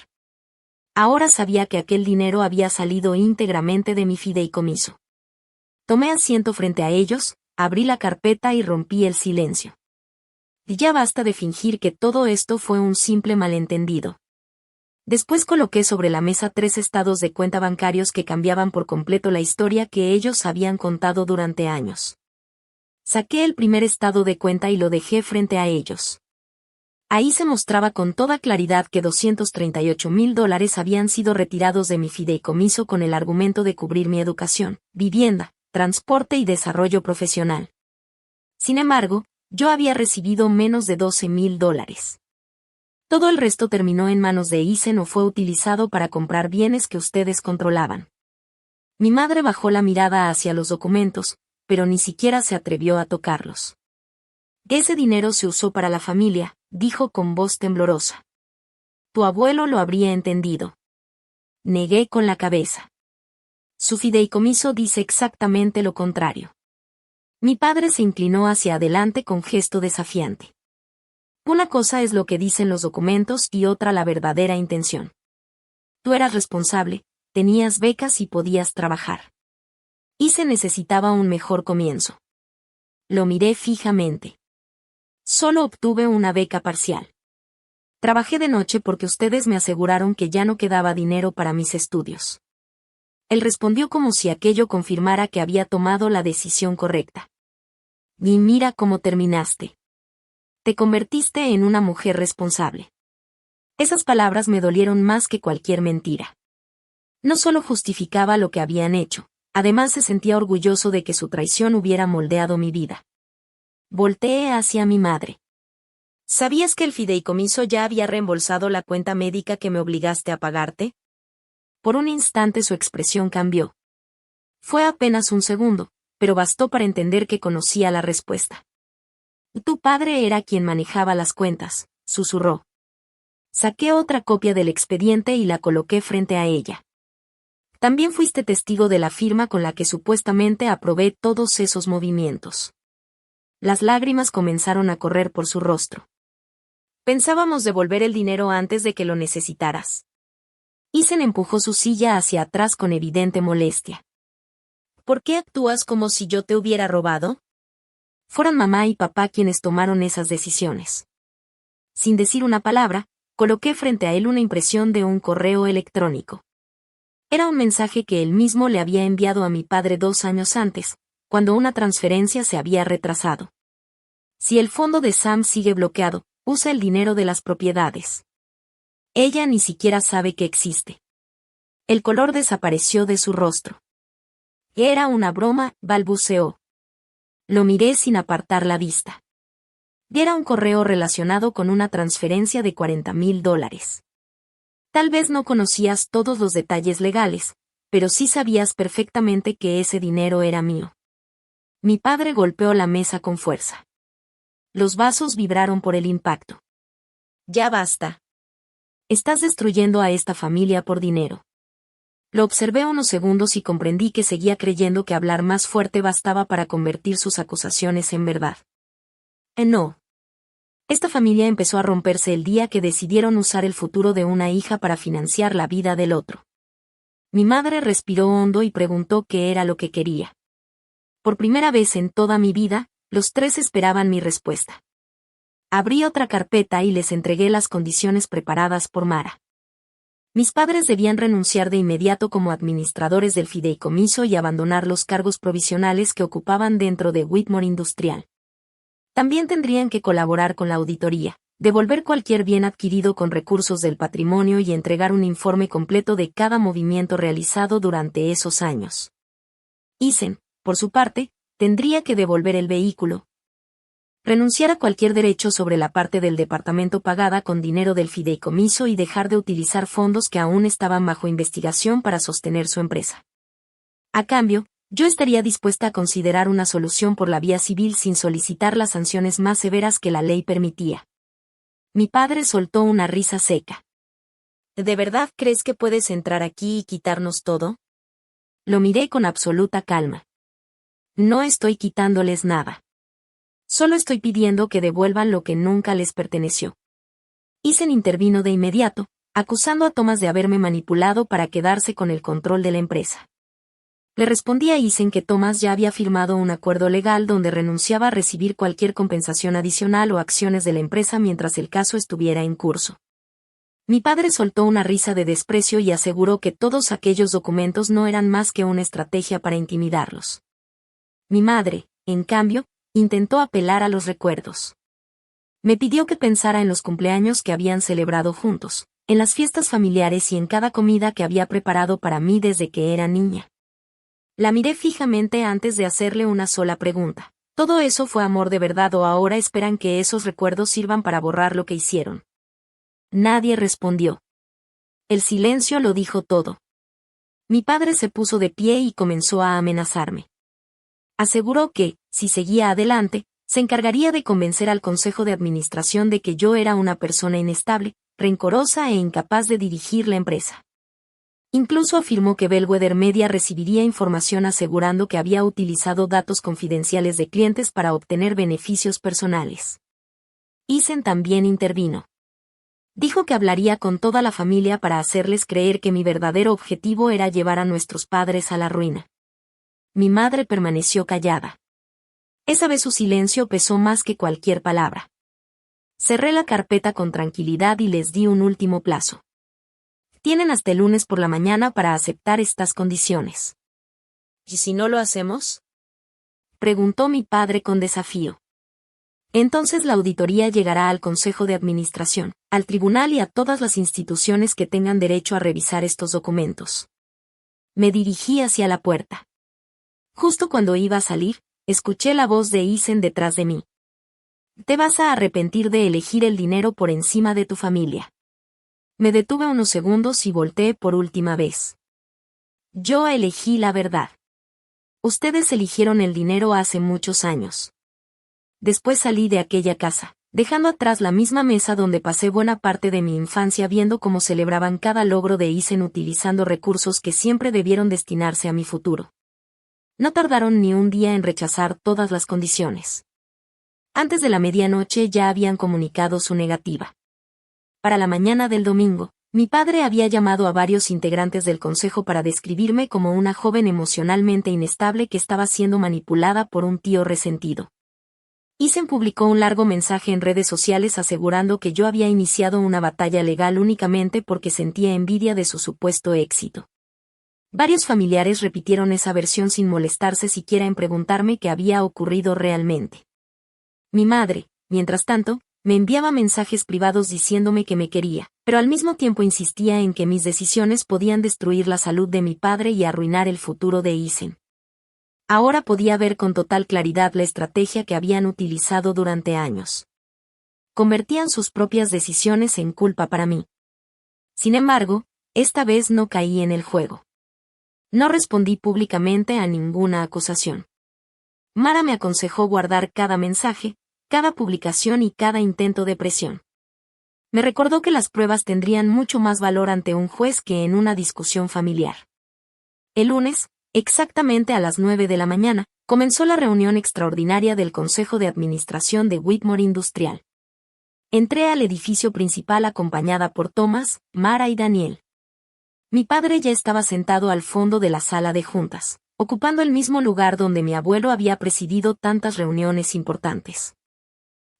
Ahora sabía que aquel dinero había salido íntegramente de mi fideicomiso. Tomé asiento frente a ellos, abrí la carpeta y rompí el silencio. Ya basta de fingir que todo esto fue un simple malentendido. Después coloqué sobre la mesa 3 estados de cuenta bancarios que cambiaban por completo la historia que ellos habían contado durante años. Saqué el primer estado de cuenta y lo dejé frente a ellos. Ahí se mostraba con toda claridad que $238,000 habían sido retirados de mi fideicomiso con el argumento de cubrir mi educación, vivienda, transporte y desarrollo profesional. Sin embargo, yo había recibido menos de $12,000. Todo el resto terminó en manos de Aizen o fue utilizado para comprar bienes que ustedes controlaban. Mi madre bajó la mirada hacia los documentos, pero ni siquiera se atrevió a tocarlos. Ese dinero se usó para la familia, dijo con voz temblorosa. Tu abuelo lo habría entendido. Negué con la cabeza. Su fideicomiso dice exactamente lo contrario. Mi padre se inclinó hacia adelante con gesto desafiante. Una cosa es lo que dicen los documentos y otra la verdadera intención. Tú eras responsable, tenías becas y podías trabajar. Y se necesitaba un mejor comienzo. Lo miré fijamente. Solo obtuve una beca parcial. Trabajé de noche porque ustedes me aseguraron que ya no quedaba dinero para mis estudios. Él respondió como si aquello confirmara que había tomado la decisión correcta. Y mira cómo terminaste. Te convertiste en una mujer responsable. Esas palabras me dolieron más que cualquier mentira. No solo justificaba lo que habían hecho, además se sentía orgulloso de que su traición hubiera moldeado mi vida. Volteé hacia mi madre. ¿Sabías que el fideicomiso ya había reembolsado la cuenta médica que me obligaste a pagarte? Por un instante su expresión cambió. Fue apenas un segundo, pero bastó para entender que conocía la respuesta. Tu padre era quien manejaba las cuentas, susurró. Saqué otra copia del expediente y la coloqué frente a ella. También fuiste testigo de la firma con la que supuestamente aprobé todos esos movimientos. Las lágrimas comenzaron a correr por su rostro. Pensábamos devolver el dinero antes de que lo necesitaras. Ethan empujó su silla hacia atrás con evidente molestia. ¿Por qué actúas como si yo te hubiera robado? Fueron mamá y papá quienes tomaron esas decisiones. Sin decir una palabra, coloqué frente a él una impresión de un correo electrónico. Era un mensaje que él mismo le había enviado a mi padre 2 años antes, cuando una transferencia se había retrasado. Si el fondo de Sam sigue bloqueado, usa el dinero de las propiedades. Ella ni siquiera sabe que existe. El color desapareció de su rostro. Era una broma, balbuceó. Lo miré sin apartar la vista. Era un correo relacionado con una transferencia de $40,000. Tal vez no conocías todos los detalles legales, pero sí sabías perfectamente que ese dinero era mío. Mi padre golpeó la mesa con fuerza. Los vasos vibraron por el impacto. Ya basta. Estás destruyendo a esta familia por dinero. Lo observé unos segundos y comprendí que seguía creyendo que hablar más fuerte bastaba para convertir sus acusaciones en verdad. No. Esta familia empezó a romperse el día que decidieron usar el futuro de una hija para financiar la vida del otro. Mi madre respiró hondo y preguntó qué era lo que quería. Por primera vez en toda mi vida, los 3 esperaban mi respuesta. Abrí otra carpeta y les entregué las condiciones preparadas por Mara. Mis padres debían renunciar de inmediato como administradores del fideicomiso y abandonar los cargos provisionales que ocupaban dentro de Whitmore Industrial. También tendrían que colaborar con la auditoría, devolver cualquier bien adquirido con recursos del patrimonio y entregar un informe completo de cada movimiento realizado durante esos años. Ethan, por su parte, tendría que devolver el vehículo, renunciar a cualquier derecho sobre la parte del departamento pagada con dinero del fideicomiso y dejar de utilizar fondos que aún estaban bajo investigación para sostener su empresa. A cambio, yo estaría dispuesta a considerar una solución por la vía civil sin solicitar las sanciones más severas que la ley permitía. Mi padre soltó una risa seca. ¿De verdad crees que puedes entrar aquí y quitarnos todo? Lo miré con absoluta calma. No estoy quitándoles nada. Solo estoy pidiendo que devuelvan lo que nunca les perteneció. Ethan intervino de inmediato, acusando a Thomas de haberme manipulado para quedarse con el control de la empresa. Le respondí a Ethan que Thomas ya había firmado un acuerdo legal donde renunciaba a recibir cualquier compensación adicional o acciones de la empresa mientras el caso estuviera en curso. Mi padre soltó una risa de desprecio y aseguró que todos aquellos documentos no eran más que una estrategia para intimidarlos. Mi madre, en cambio, intentó apelar a los recuerdos. Me pidió que pensara en los cumpleaños que habían celebrado juntos, en las fiestas familiares y en cada comida que había preparado para mí desde que era niña. La miré fijamente antes de hacerle una sola pregunta. ¿Todo eso fue amor de verdad o ahora esperan que esos recuerdos sirvan para borrar lo que hicieron? Nadie respondió. El silencio lo dijo todo. Mi padre se puso de pie y comenzó a amenazarme. Aseguró que, si seguía adelante, se encargaría de convencer al Consejo de Administración de que yo era una persona inestable, rencorosa e incapaz de dirigir la empresa. Incluso afirmó que Bellwether Media recibiría información asegurando que había utilizado datos confidenciales de clientes para obtener beneficios personales. Ethan también intervino. Dijo que hablaría con toda la familia para hacerles creer que mi verdadero objetivo era llevar a nuestros padres a la ruina. Mi madre permaneció callada. Esa vez su silencio pesó más que cualquier palabra. Cerré la carpeta con tranquilidad y les di un último plazo. Tienen hasta el lunes por la mañana para aceptar estas condiciones. ¿Y si no lo hacemos? Preguntó mi padre con desafío. Entonces la auditoría llegará al Consejo de Administración, al tribunal y a todas las instituciones que tengan derecho a revisar estos documentos. Me dirigí hacia la puerta. Justo cuando iba a salir, escuché la voz de Ethan detrás de mí. Te vas a arrepentir de elegir el dinero por encima de tu familia. Me detuve unos segundos y volteé por última vez. Yo elegí la verdad. Ustedes eligieron el dinero hace muchos años. Después salí de aquella casa, dejando atrás la misma mesa donde pasé buena parte de mi infancia viendo cómo celebraban cada logro de Eisen utilizando recursos que siempre debieron destinarse a mi futuro. No tardaron ni un día en rechazar todas las condiciones. Antes de la medianoche ya habían comunicado su negativa. Para la mañana del domingo, mi padre había llamado a varios integrantes del consejo para describirme como una joven emocionalmente inestable que estaba siendo manipulada por un tío resentido. Eisen publicó un largo mensaje en redes sociales asegurando que yo había iniciado una batalla legal únicamente porque sentía envidia de su supuesto éxito. Varios familiares repitieron esa versión sin molestarse siquiera en preguntarme qué había ocurrido realmente. Mi madre, mientras tanto, me enviaba mensajes privados diciéndome que me quería, pero al mismo tiempo insistía en que mis decisiones podían destruir la salud de mi padre y arruinar el futuro de Eisen. Ahora podía ver con total claridad la estrategia que habían utilizado durante años. Convertían sus propias decisiones en culpa para mí. Sin embargo, esta vez no caí en el juego. No respondí públicamente a ninguna acusación. Mara me aconsejó guardar cada mensaje, cada publicación y cada intento de presión. Me recordó que las pruebas tendrían mucho más valor ante un juez que en una discusión familiar. El lunes, exactamente a las 9 de la mañana, comenzó la reunión extraordinaria del Consejo de Administración de Whitmore Industrial. Entré al edificio principal acompañada por Thomas, Mara y Daniel. Mi padre ya estaba sentado al fondo de la sala de juntas, ocupando el mismo lugar donde mi abuelo había presidido tantas reuniones importantes.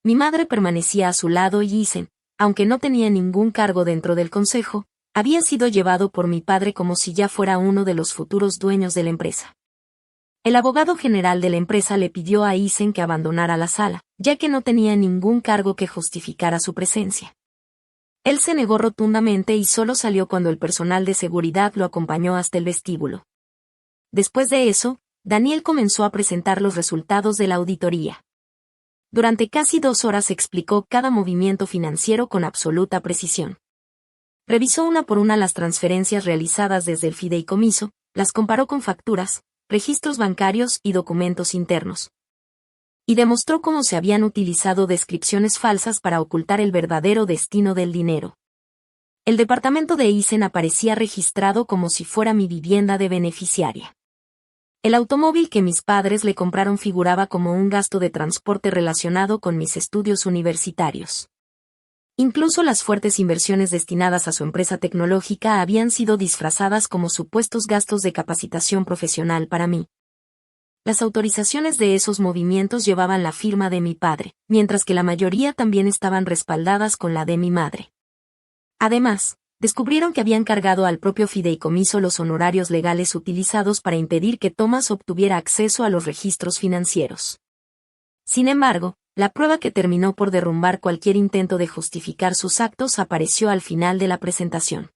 Mi madre permanecía a su lado y Eisen, aunque no tenía ningún cargo dentro del consejo, había sido llevado por mi padre como si ya fuera uno de los futuros dueños de la empresa. El abogado general de la empresa le pidió a Eisen que abandonara la sala, ya que no tenía ningún cargo que justificara su presencia. Él se negó rotundamente y solo salió cuando el personal de seguridad lo acompañó hasta el vestíbulo. Después de eso, Daniel comenzó a presentar los resultados de la auditoría. Durante casi 2 horas explicó cada movimiento financiero con absoluta precisión. Revisó una por una las transferencias realizadas desde el fideicomiso, las comparó con facturas, registros bancarios y documentos internos. Y demostró cómo se habían utilizado descripciones falsas para ocultar el verdadero destino del dinero. El departamento de Eisen aparecía registrado como si fuera mi vivienda de beneficiaria. El automóvil que mis padres le compraron figuraba como un gasto de transporte relacionado con mis estudios universitarios. Incluso las fuertes inversiones destinadas a su empresa tecnológica habían sido disfrazadas como supuestos gastos de capacitación profesional para mí. Las autorizaciones de esos movimientos llevaban la firma de mi padre, mientras que la mayoría también estaban respaldadas con la de mi madre. Además, descubrieron que habían cargado al propio fideicomiso los honorarios legales utilizados para impedir que Thomas obtuviera acceso a los registros financieros. Sin embargo, la prueba que terminó por derrumbar cualquier intento de justificar sus actos apareció al final de la presentación.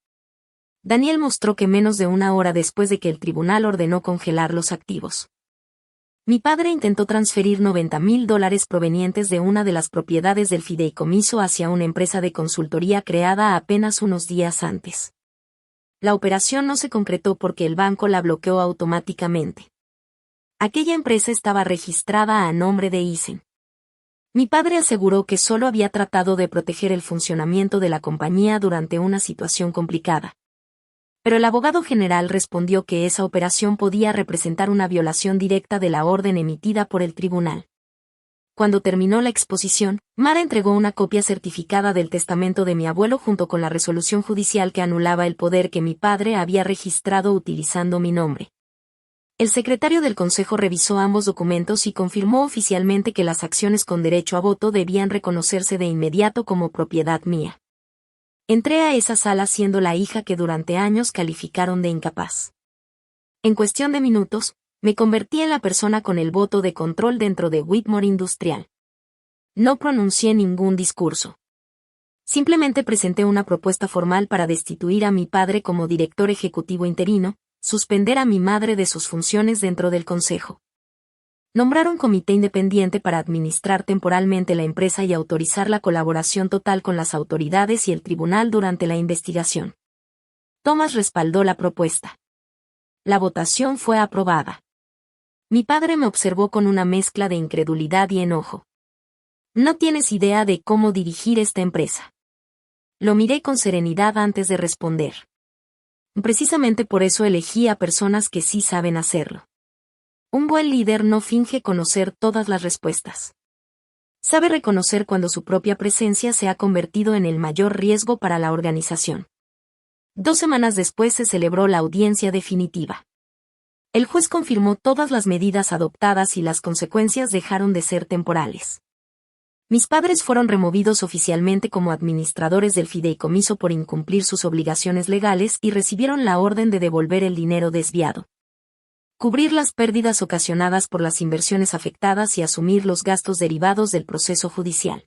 Daniel mostró que menos de 1 hora después de que el tribunal ordenó congelar los activos, mi padre intentó transferir $90,000 provenientes de una de las propiedades del fideicomiso hacia una empresa de consultoría creada apenas unos días antes. La operación no se concretó porque el banco la bloqueó automáticamente. Aquella empresa estaba registrada a nombre de Eisen. Mi padre aseguró que solo había tratado de proteger el funcionamiento de la compañía durante una situación complicada. Pero el abogado general respondió que esa operación podía representar una violación directa de la orden emitida por el tribunal. Cuando terminó la exposición, Mara entregó una copia certificada del testamento de mi abuelo junto con la resolución judicial que anulaba el poder que mi padre había registrado utilizando mi nombre. El secretario del consejo revisó ambos documentos y confirmó oficialmente que las acciones con derecho a voto debían reconocerse de inmediato como propiedad mía. Entré a esa sala siendo la hija que durante años calificaron de incapaz. En cuestión de minutos, me convertí en la persona con el voto de control dentro de Whitmore Industrial. No pronuncié ningún discurso. Simplemente presenté una propuesta formal para destituir a mi padre como director ejecutivo interino, suspender a mi madre de sus funciones dentro del consejo. Nombraron comité independiente para administrar temporalmente la empresa y autorizar la colaboración total con las autoridades y el tribunal durante la investigación. Thomas respaldó la propuesta. La votación fue aprobada. Mi padre me observó con una mezcla de incredulidad y enojo. No tienes idea de cómo dirigir esta empresa. Lo miré con serenidad antes de responder. Precisamente por eso elegí a personas que sí saben hacerlo. Un buen líder no finge conocer todas las respuestas. Sabe reconocer cuando su propia presencia se ha convertido en el mayor riesgo para la organización. 2 semanas después se celebró la audiencia definitiva. El juez confirmó todas las medidas adoptadas y las consecuencias dejaron de ser temporales. Mis padres fueron removidos oficialmente como administradores del fideicomiso por incumplir sus obligaciones legales y recibieron la orden de devolver el dinero desviado, cubrir las pérdidas ocasionadas por las inversiones afectadas y asumir los gastos derivados del proceso judicial.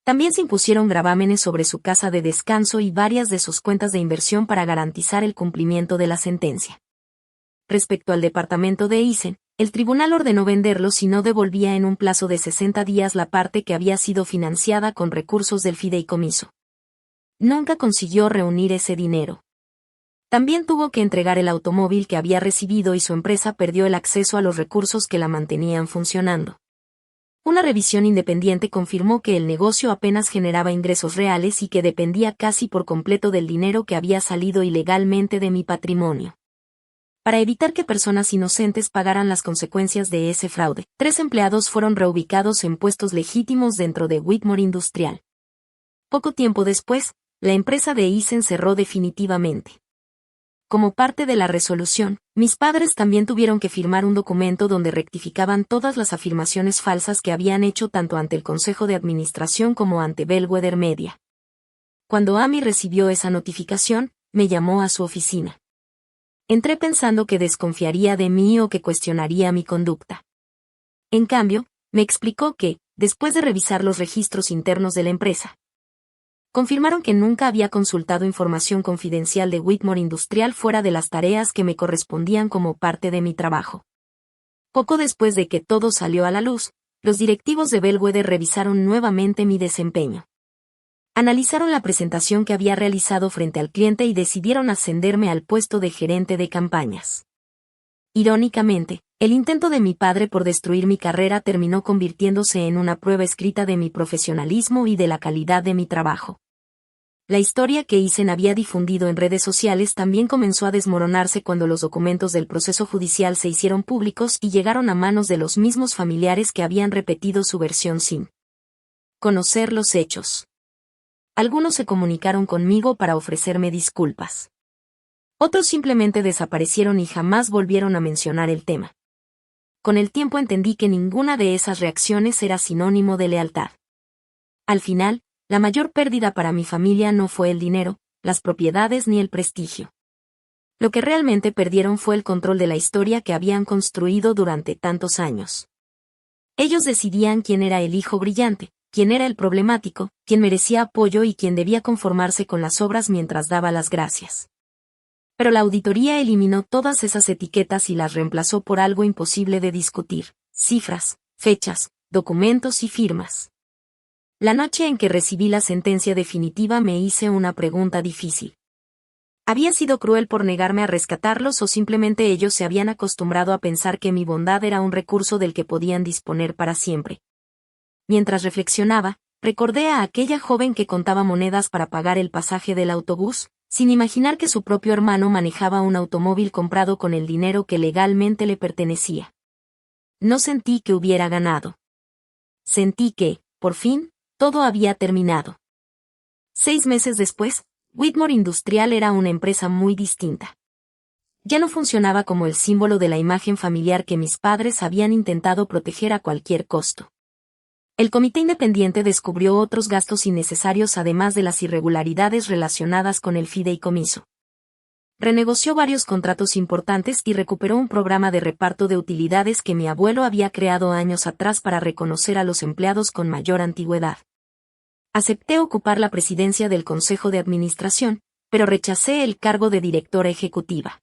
También se impusieron gravámenes sobre su casa de descanso y varias de sus cuentas de inversión para garantizar el cumplimiento de la sentencia. Respecto al departamento de Eisen, el tribunal ordenó venderlo si no devolvía en un plazo de 60 días la parte que había sido financiada con recursos del fideicomiso. Nunca consiguió reunir ese dinero. También tuvo que entregar el automóvil que había recibido y su empresa perdió el acceso a los recursos que la mantenían funcionando. Una revisión independiente confirmó que el negocio apenas generaba ingresos reales y que dependía casi por completo del dinero que había salido ilegalmente de mi patrimonio. Para evitar que personas inocentes pagaran las consecuencias de ese fraude, 3 empleados fueron reubicados en puestos legítimos dentro de Whitmore Industrial. Poco tiempo después, la empresa de Eisen cerró definitivamente. Como parte de la resolución, mis padres también tuvieron que firmar un documento donde rectificaban todas las afirmaciones falsas que habían hecho tanto ante el Consejo de Administración como ante Bellwether Media. Cuando Amy recibió esa notificación, me llamó a su oficina. Entré pensando que desconfiaría de mí o que cuestionaría mi conducta. En cambio, me explicó que, después de revisar los registros internos de la empresa, confirmaron que nunca había consultado información confidencial de Whitmore Industrial fuera de las tareas que me correspondían como parte de mi trabajo. Poco después de que todo salió a la luz, los directivos de Bellwether revisaron nuevamente mi desempeño. Analizaron la presentación que había realizado frente al cliente y decidieron ascenderme al puesto de gerente de campañas. Irónicamente, el intento de mi padre por destruir mi carrera terminó convirtiéndose en una prueba escrita de mi profesionalismo y de la calidad de mi trabajo. La historia que Eisen había difundido en redes sociales también comenzó a desmoronarse cuando los documentos del proceso judicial se hicieron públicos y llegaron a manos de los mismos familiares que habían repetido su versión sin conocer los hechos. Algunos se comunicaron conmigo para ofrecerme disculpas. Otros simplemente desaparecieron y jamás volvieron a mencionar el tema. Con el tiempo entendí que ninguna de esas reacciones era sinónimo de lealtad. Al final, la mayor pérdida para mi familia no fue el dinero, las propiedades ni el prestigio. Lo que realmente perdieron fue el control de la historia que habían construido durante tantos años. Ellos decidían quién era el hijo brillante, quién era el problemático, quién merecía apoyo y quién debía conformarse con las obras mientras daba las gracias. Pero la auditoría eliminó todas esas etiquetas y las reemplazó por algo imposible de discutir: cifras, fechas, documentos y firmas. La noche en que recibí la sentencia definitiva me hice una pregunta difícil. ¿Había sido cruel por negarme a rescatarlos o simplemente ellos se habían acostumbrado a pensar que mi bondad era un recurso del que podían disponer para siempre? Mientras reflexionaba, recordé a aquella joven que contaba monedas para pagar el pasaje del autobús, sin imaginar que su propio hermano manejaba un automóvil comprado con el dinero que legalmente le pertenecía. No sentí que hubiera ganado. Sentí que, por fin, todo había terminado. 6 meses después, Whitmore Industrial era una empresa muy distinta. Ya no funcionaba como el símbolo de la imagen familiar que mis padres habían intentado proteger a cualquier costo. El comité independiente descubrió otros gastos innecesarios además de las irregularidades relacionadas con el fideicomiso. Renegoció varios contratos importantes y recuperó un programa de reparto de utilidades que mi abuelo había creado años atrás para reconocer a los empleados con mayor antigüedad. Acepté ocupar la presidencia del Consejo de Administración, pero rechacé el cargo de directora ejecutiva.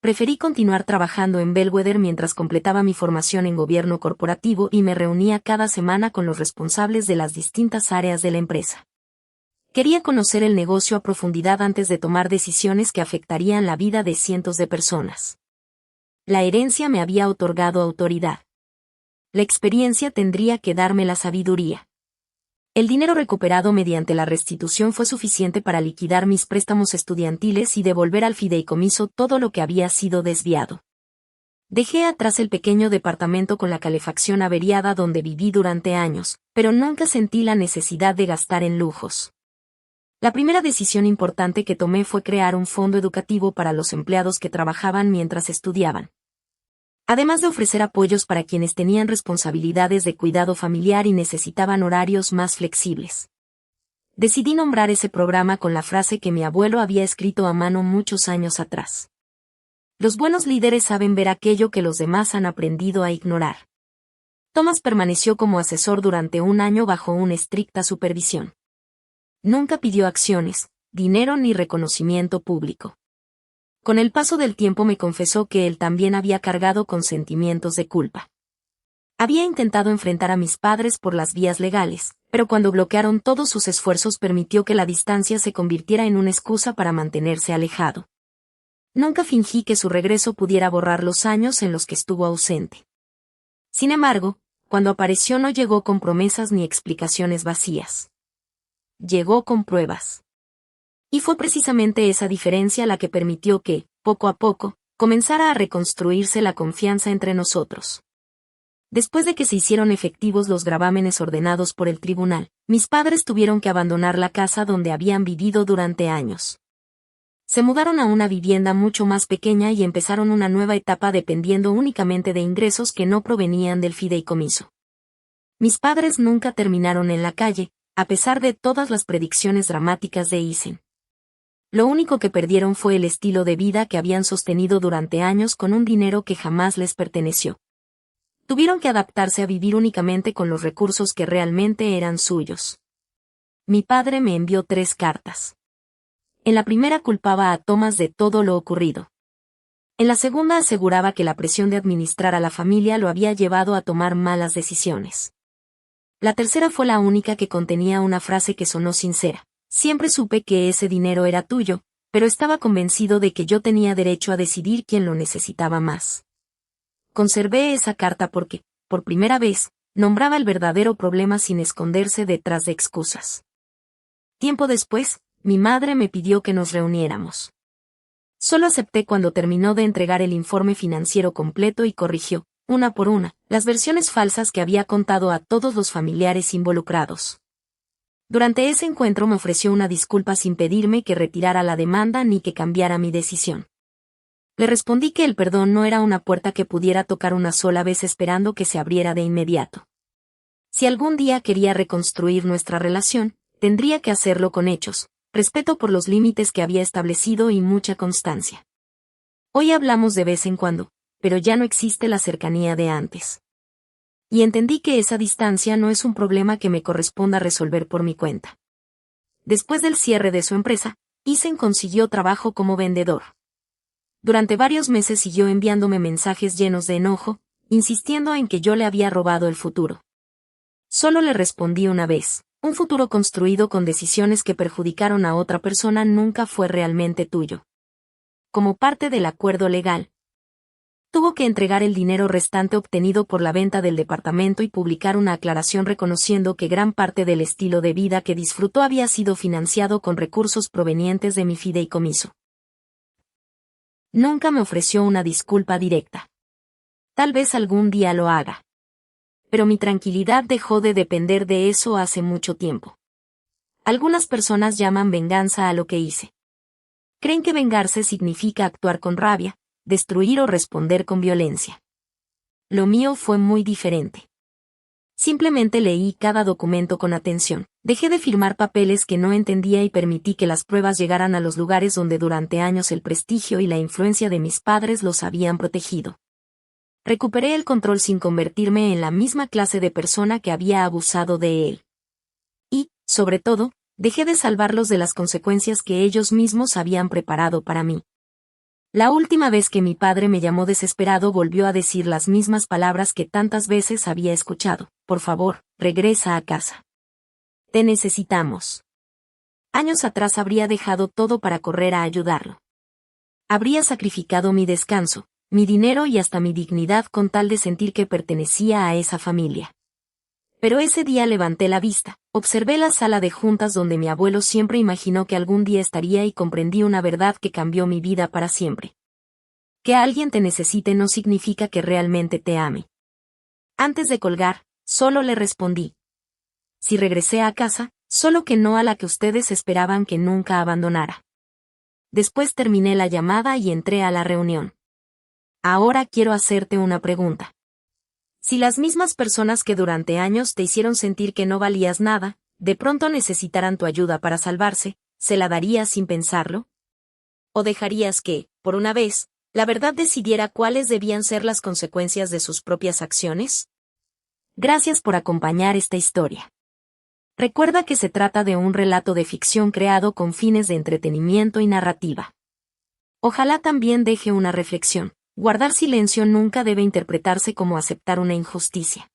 Preferí continuar trabajando en Bellwether mientras completaba mi formación en gobierno corporativo y me reunía cada semana con los responsables de las distintas áreas de la empresa. Quería conocer el negocio a profundidad antes de tomar decisiones que afectarían la vida de cientos de personas. La herencia me había otorgado autoridad. La experiencia tendría que darme la sabiduría. El dinero recuperado mediante la restitución fue suficiente para liquidar mis préstamos estudiantiles y devolver al fideicomiso todo lo que había sido desviado. Dejé atrás el pequeño departamento con la calefacción averiada donde viví durante años, pero nunca sentí la necesidad de gastar en lujos. La primera decisión importante que tomé fue crear un fondo educativo para los empleados que trabajaban mientras estudiaban. Además de ofrecer apoyos para quienes tenían responsabilidades de cuidado familiar y necesitaban horarios más flexibles. Decidí nombrar ese programa con la frase que mi abuelo había escrito a mano muchos años atrás. Los buenos líderes saben ver aquello que los demás han aprendido a ignorar. Thomas permaneció como asesor durante un año bajo una estricta supervisión. Nunca pidió acciones, dinero ni reconocimiento público. Con el paso del tiempo me confesó que él también había cargado con sentimientos de culpa. Había intentado enfrentar a mis padres por las vías legales, pero cuando bloquearon todos sus esfuerzos permitió que la distancia se convirtiera en una excusa para mantenerse alejado. Nunca fingí que su regreso pudiera borrar los años en los que estuvo ausente. Sin embargo, cuando apareció no llegó con promesas ni explicaciones vacías. Llegó con pruebas. Y fue precisamente esa diferencia la que permitió que, poco a poco, comenzara a reconstruirse la confianza entre nosotros. Después de que se hicieron efectivos los gravámenes ordenados por el tribunal, mis padres tuvieron que abandonar la casa donde habían vivido durante años. Se mudaron a una vivienda mucho más pequeña y empezaron una nueva etapa dependiendo únicamente de ingresos que no provenían del fideicomiso. Mis padres nunca terminaron en la calle, a pesar de todas las predicciones dramáticas de Eisen. Lo único que perdieron fue el estilo de vida que habían sostenido durante años con un dinero que jamás les perteneció. Tuvieron que adaptarse a vivir únicamente con los recursos que realmente eran suyos. Mi padre me envió 3 cartas. En la primera culpaba a Thomas de todo lo ocurrido. En la segunda aseguraba que la presión de administrar a la familia lo había llevado a tomar malas decisiones. La tercera fue la única que contenía una frase que sonó sincera. Siempre supe que ese dinero era tuyo, pero estaba convencido de que yo tenía derecho a decidir quién lo necesitaba más. Conservé esa carta porque, por primera vez, nombraba el verdadero problema sin esconderse detrás de excusas. Tiempo después, mi madre me pidió que nos reuniéramos. Solo acepté cuando terminó de entregar el informe financiero completo y corrigió, una por una, las versiones falsas que había contado a todos los familiares involucrados. Durante ese encuentro me ofreció una disculpa sin pedirme que retirara la demanda ni que cambiara mi decisión. Le respondí que el perdón no era una puerta que pudiera tocar una sola vez esperando que se abriera de inmediato. Si algún día quería reconstruir nuestra relación, tendría que hacerlo con hechos, respeto por los límites que había establecido y mucha constancia. Hoy hablamos de vez en cuando, pero ya no existe la cercanía de antes. Y entendí que esa distancia no es un problema que me corresponda resolver por mi cuenta. Después del cierre de su empresa, Eisen consiguió trabajo como vendedor. Durante varios meses siguió enviándome mensajes llenos de enojo, insistiendo en que yo le había robado el futuro. Solo le respondí una vez, un futuro construido con decisiones que perjudicaron a otra persona nunca fue realmente tuyo. Como parte del acuerdo legal, tuvo que entregar el dinero restante obtenido por la venta del departamento y publicar una aclaración reconociendo que gran parte del estilo de vida que disfrutó había sido financiado con recursos provenientes de mi fideicomiso. Nunca me ofreció una disculpa directa. Tal vez algún día lo haga. Pero mi tranquilidad dejó de depender de eso hace mucho tiempo. Algunas personas llaman venganza a lo que hice. Creen que vengarse significa actuar con rabia, destruir o responder con violencia. Lo mío fue muy diferente. Simplemente leí cada documento con atención, dejé de firmar papeles que no entendía y permití que las pruebas llegaran a los lugares donde durante años el prestigio y la influencia de mis padres los habían protegido. Recuperé el control sin convertirme en la misma clase de persona que había abusado de él. Y, sobre todo, dejé de salvarlos de las consecuencias que ellos mismos habían preparado para mí. La última vez que mi padre me llamó desesperado volvió a decir las mismas palabras que tantas veces había escuchado. Por favor, regresa a casa. Te necesitamos. Años atrás habría dejado todo para correr a ayudarlo. Habría sacrificado mi descanso, mi dinero y hasta mi dignidad con tal de sentir que pertenecía a esa familia. Pero ese día levanté la vista, observé la sala de juntas donde mi abuelo siempre imaginó que algún día estaría y comprendí una verdad que cambió mi vida para siempre. Que alguien te necesite no significa que realmente te ame. Antes de colgar, solo le respondí. Si regresé a casa, solo que no a la que ustedes esperaban que nunca abandonara. Después terminé la llamada y entré a la reunión. Ahora quiero hacerte una pregunta. Si las mismas personas que durante años te hicieron sentir que no valías nada, de pronto necesitaran tu ayuda para salvarse, ¿se la darías sin pensarlo? ¿O dejarías que, por una vez, la verdad decidiera cuáles debían ser las consecuencias de sus propias acciones? Gracias por acompañar esta historia. Recuerda que se trata de un relato de ficción creado con fines de entretenimiento y narrativa. Ojalá también deje una reflexión. Guardar silencio nunca debe interpretarse como aceptar una injusticia.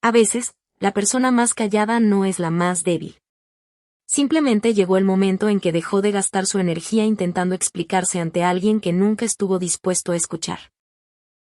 A veces, la persona más callada no es la más débil. Simplemente llegó el momento en que dejó de gastar su energía intentando explicarse ante alguien que nunca estuvo dispuesto a escuchar.